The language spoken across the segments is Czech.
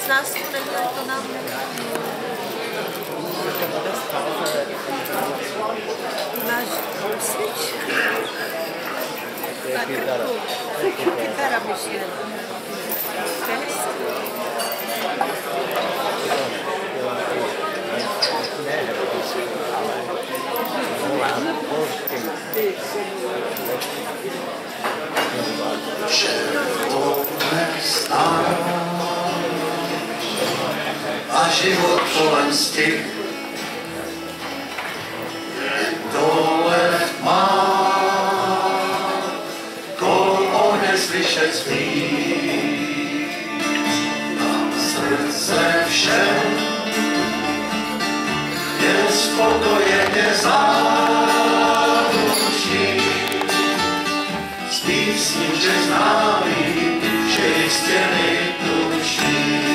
z nás to nebude, to nám máš svič? Tak kytara myšlen. A život kolem styk dole má, koho neslyšet zpív, na srdce všem je spokojeně záručí, z písní, že známý, že jistě nejtuší.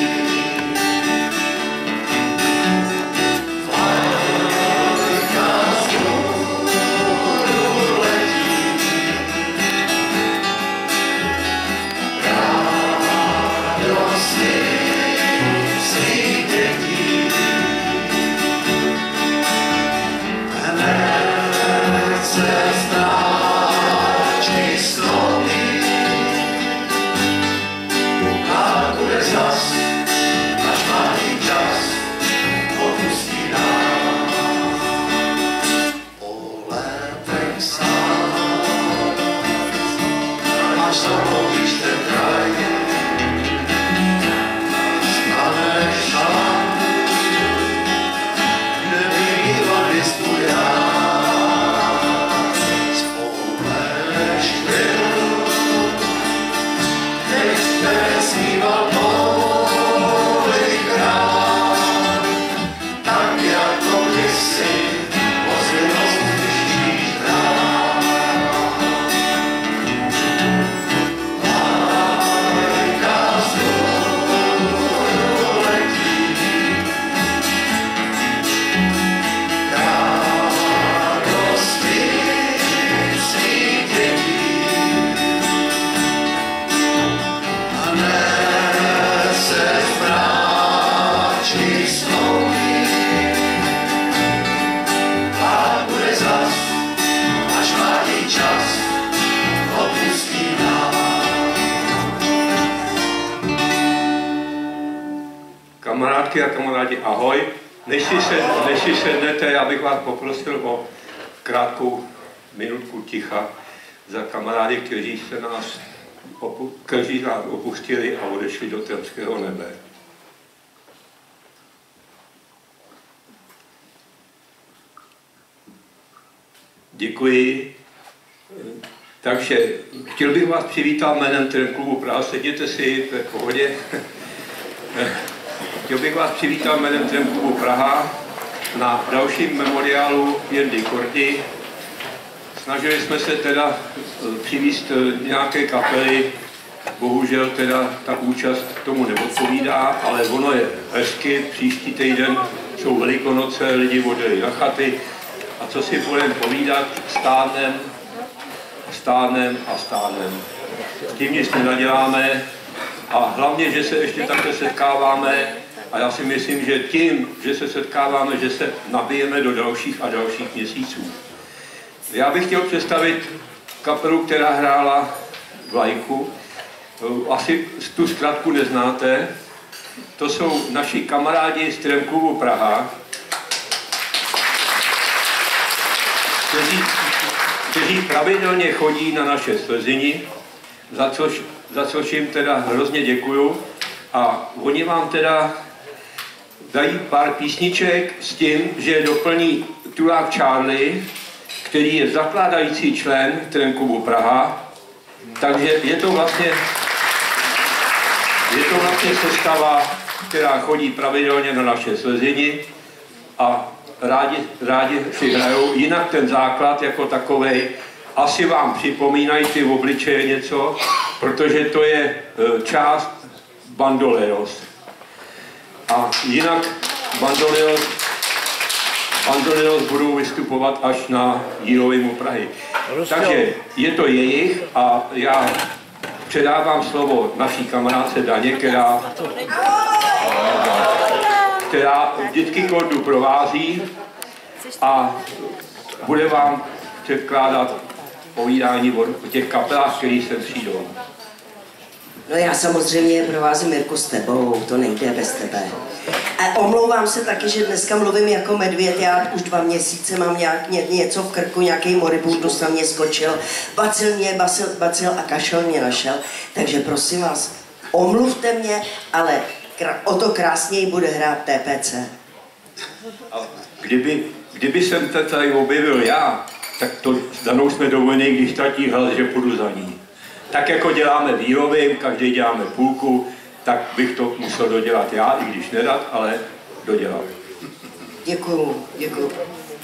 Kamarádky a kamarádi, ahoj. Než si sednete, já bych vás poprosil o krátkou minutku ticha za kamarády, kteří nás opustili a odešli do temského nebe. Děkuji. Takže chtěl bych vás přivítat jménem Klubu Praha. Sedněte si, to je v pohodě. Chtěl bych vás přivítat jménem Klubu Praha na dalším memoriálu Jirdy Korty. Snažili jsme se teda přivést nějaké kapely, bohužel teda ta účast tomu neodpovídá, ale ono je hezky, příští týden jsou Velikonoce, lidi odjeli na chaty a co si budeme povídat, stárnem. S tím nic nenaděláme a hlavně, že se ještě takhle setkáváme a já si myslím, že tím, že se setkáváme, že se nabijeme do dalších a dalších měsíců. Já bych chtěl představit kapelu, která hrála Vlajku. Asi tu zkratku neznáte. To jsou naši kamarádi z Klubu Praha, kteří pravidelně chodí na naše sleziny, za což jim teda hrozně děkuju. A oni vám teda dají pár písniček s tím, že doplní Tulák Charlie, který je zakládající člen Klubu Praha. Takže je to vlastně sestava, která chodí pravidelně na naše sleziny a rádi si hrajou. Jinak ten základ jako takovej, asi vám připomínají ty obličeje něco, protože to je část Bandoleros. A jinak Bandoleros budou vystupovat až na Jílovým u Prahy. Takže je to jejich a já předávám slovo naší kamarádce Daně, která která vždycky kordu provází a bude vám předkládat povídání o těch kapelách, který sem přijdou. No já samozřejmě provázím Mirku s tebou, to nejde bez tebe. A omlouvám se taky, že dneska mluvím jako medvěd, já už 2 měsíce mám něco v krku, nějaký moribundus na mě skočil, bacil a kašel mě našel, takže prosím vás, omluvte mě, ale o to krásněji bude hrát TPC. A kdyby jsem tady objevil já, tak to danou jsme dovoleni, když ztratí hlas, že půjdu za ní. Tak jako děláme výrovy, každý děláme půlku, tak bych to musel dodělat já, i když nedat, ale dodělat. Děkuju.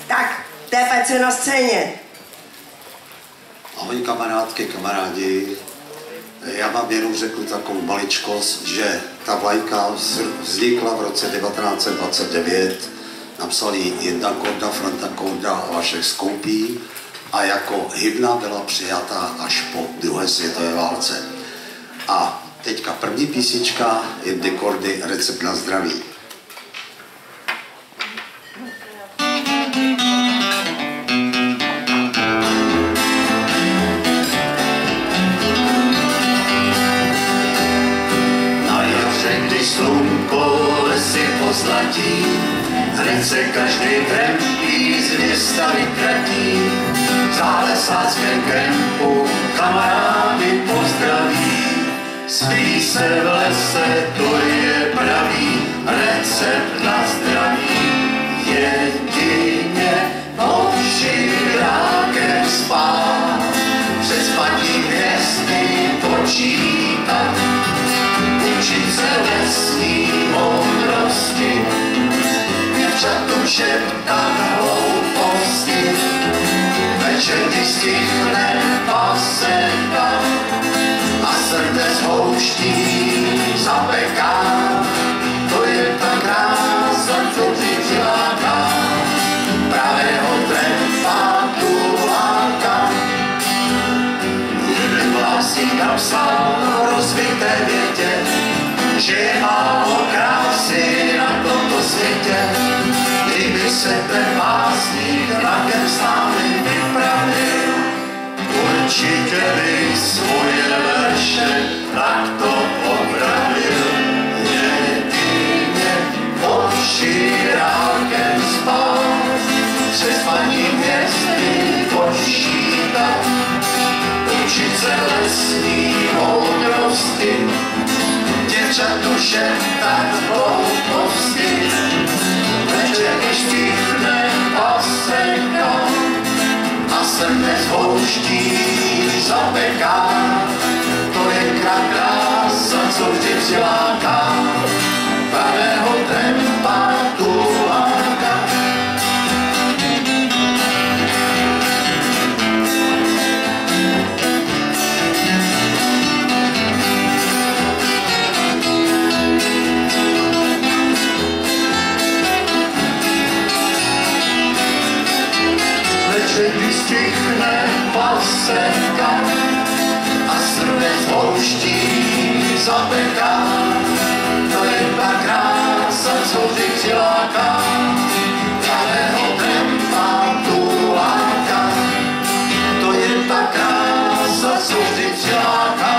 Tak, TPC na scéně. Ahoj kamarádky, kamarádi. Já vám jenom řeknu takovou maličkost, že ta vlajka vznikla v roce 1929, napsal ji Jindra Korda, Franta Korda a Vašek Skoupí a jako hymna byla přijatá až po druhé světové válce. A teďka první písnička Jindry Kordy, Recept na zdraví. Slunko lesy pozlatí, hned se každý trempí, z města vytratí. V zálesáckém kempu kamarády pozdraví, spí se v lese, to je pravý recept na zdraví. Jedině pod širákem spát, přes paní hvězdy počítat, učit se lesní moudrosti, děvčatům šeptat hlouposti. Večer když stihne pasetka a srdce z houští zapeká, to je ta krása, co ti přiláká, pravého trempa tu láka. Jeden básník napsal o rozvité větě, že je málo krásy na tomto světě. Kdyby se ten básník rakem s námi vypravil, určitě by svoje verše takto opravil. Jedině pod širákem spát, přes paní hvězdy počítat, učit se lesní moudrosti, děvčatu šeptat hlouposti. Večer když stihne pasetka a srne z houští zapeká, to je krása, co vždy přiláká, pravého tempa tu láka. Když stihne pasetka a srne z houští zapeká, to je ta krása, co vždy přiláká, pravého tempa tu láka. To je ta krása, co vždy přiláká,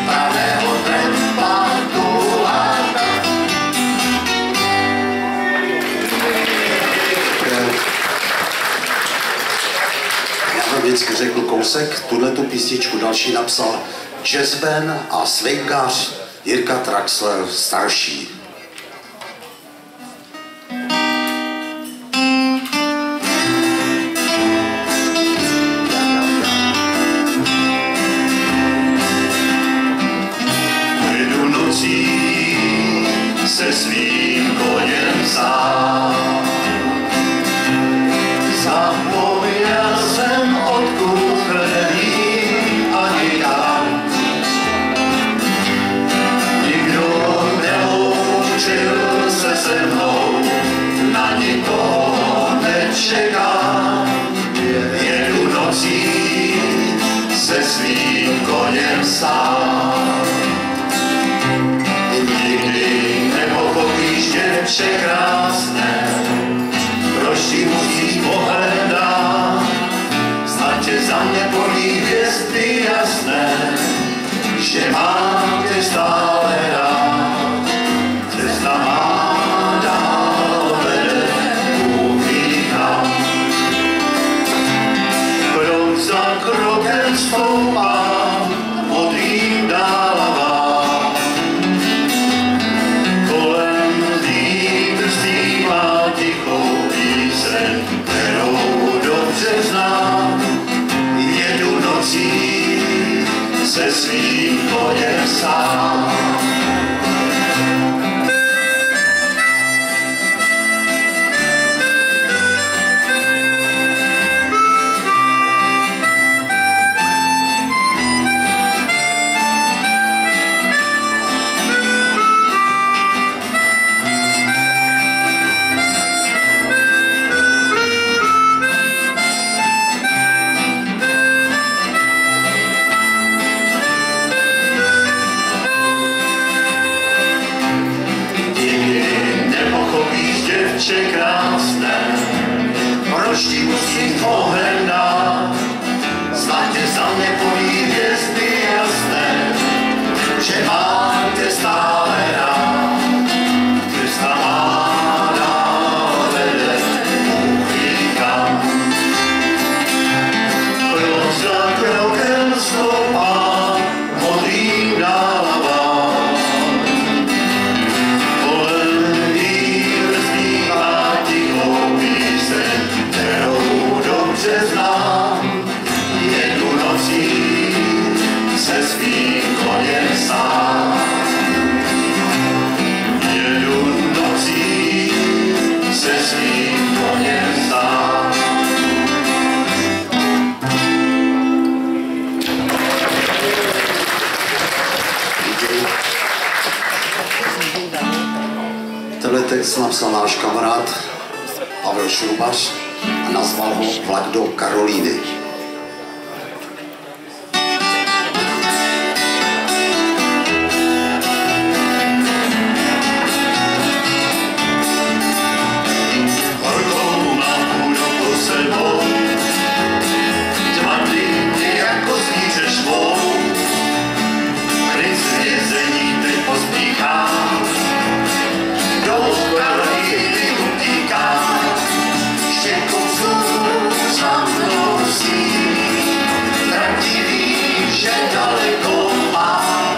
pravého tempa tu láka. Vždycky řekl kousek, tuhletu písničku další napsal jazzman a swingař Jirka Traxler starší. Jdu nocí se svým koněm sám, zapomněl jsem odkud není ani já. Nikdo neloučil se se mnou, na nikoho nečekám. Jedu nocí se svým koněm sám. Nikdy sám. Jedu nocí se svým koněm sám. Tenhle text napsal náš kamarád Pavel Šrubař a nazval ho Vlak do Karolíny. Horkou mám půdu pod sebou, tmavý mě jako zvíře švou. Klid z vězení teď pospíchám, do Karolíny utíkám. Štěkovců za mnou sílí, pravdivý, že daleko mám.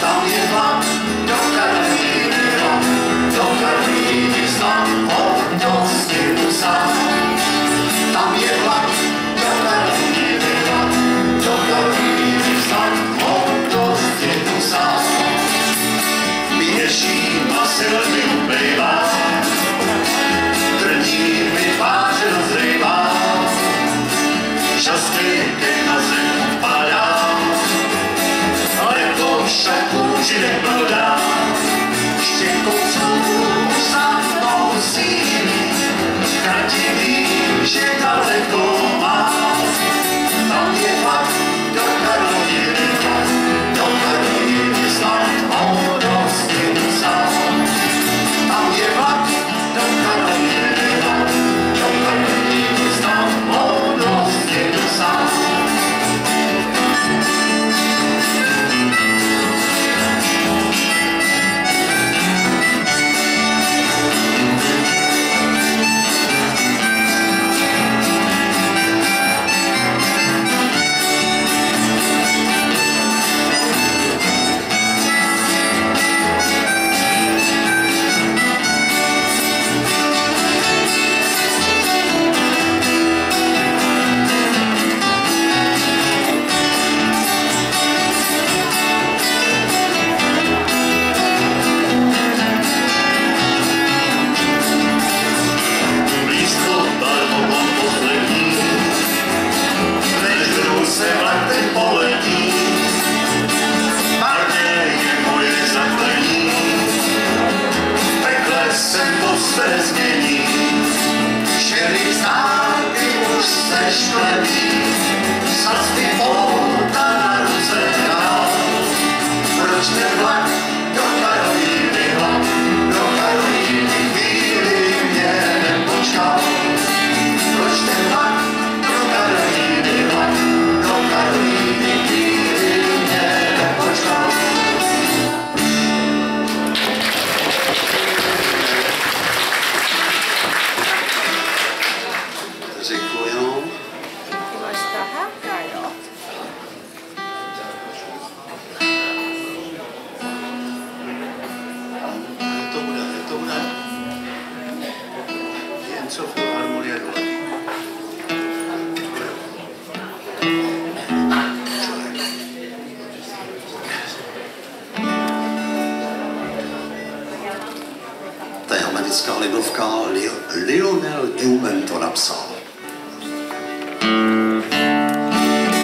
Tam je vlak do Karolíny, do Karolíny znám ho dost jedu sám. Tam je vlak do Karolíny, do Karolíny znám ho dost jedu sám. Běžím a silný ubejvá, trní mi tváře rozrejvá, šastykem na zem padá, ale to však kůži neprodá. Štěkovců za mnou sílí, pravdivý, že daleko má. Tam je vlak do Karolíny, do Karolíny znám ho dost jedu sám. Tam je vlak do Karolíny, do Karolíny znám ho dost jedu sám. Lidovka Lionel Newman to napsal.